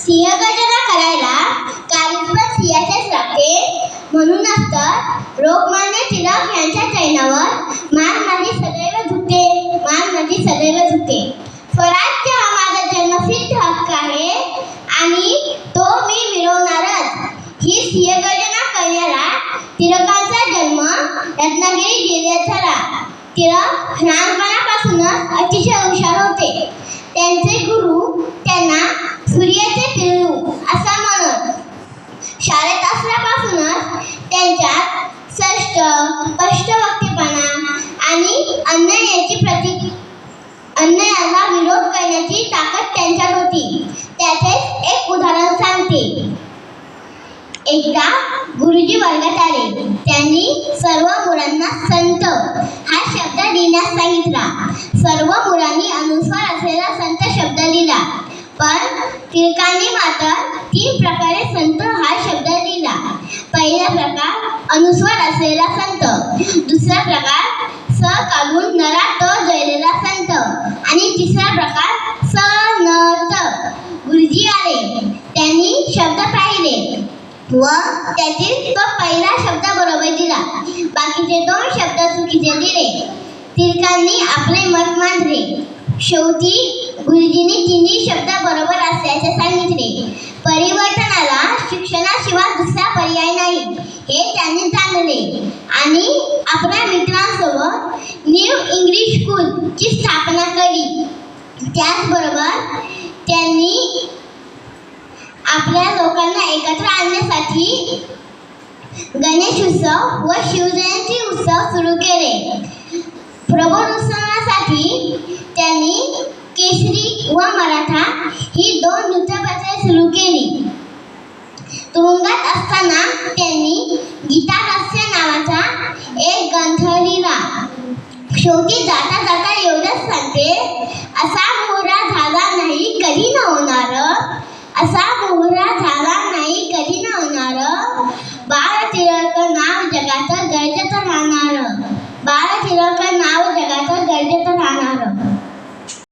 सिंहगर्जना करायला कालिस्मा सिंहाचेच लागते. म्हणूनच तर लोकमान्य टिळक यांच्या चैनावर मान माझी सदैव झुकते, मान माझी सदैव झुकते. स्वराज्य हा माझा जन्मसिद्ध हक्क आहे आणि तो मी मिळवणारच. ही सिंहगर्जना करणारा टिळकांचा जन्म रत्नागिरी जिल्ह्यात झाला. टिळक लहानपणापासूनच अतिशय हुशार होते. त्यांचे गुरु त्यांना सूर्याचे पिल्लू असं म्हणत. शाळेत असल्यापासूनच त्यांच्यात स्पष्टवक्तेपणा आणि अन्यायाला विरोध करण्याची ताकद त्यांच्यात होती. त्याचेच एक उदाहरण सांगते. एकदा गुरुजी वर्गात आले. त्यांनी सर्व मुलांना संत हा शब्द लिहिण्यास सांगितला. सर्व मुलांनी अनुस्वार असलेला संत शब्द लिहिला. पण टिळकांनी मात्र 3 प्रकारे संत हा शब्द लिहिला. पहिला प्रकार अनुस्वार असलेला संत, दुसरा प्रकार स काढून नरा त जळलेला संत आणि तिसरा प्रकार स न त. गुरुजी आले. त्यांनी शब्द पाहिले व त्यातील तो पहिला शब्द बरोबर दिला. बाकीचे 2 शब्द चुकीचे दिले. टिळकांनी आपले मत मांडले. शेवटी गुरुजींनी 3 शब्द बरोबर असल्याचे सांगितले. परिवर्तनाला शिक्षणाशिवाय दुसरा पर्याय नाही हे त्यांनी जाणले आणि आपल्या मित्रांसोबत न्यू इंग्लिश स्कूल ची स्थापना केली. त्याचबरोबर त्यांनी आपल्या लोकांना एकत्र आणण्यासाठी गणेशोत्सव व शिवजयंती उत्सव सुरू केले. प्रबोधनासाठी त्यांनी केसरी व मराठा ही 2 नृत्यपत्रे सुरू केली. तुरुंगात असताना त्यांनी गीतारहस्य नावाचा एक ग्रंथ लिहिला. शेवटी जाता जाता एवढंच सांगते, असा मोहरा झाला नाही कधी न होणार, असा मोहरा झाला नाही कधी न होणार, बाळ टिळक नाव जगात गरजेचं राहणार, बाळ टिळक नाव जगात गरजेचं राहणार.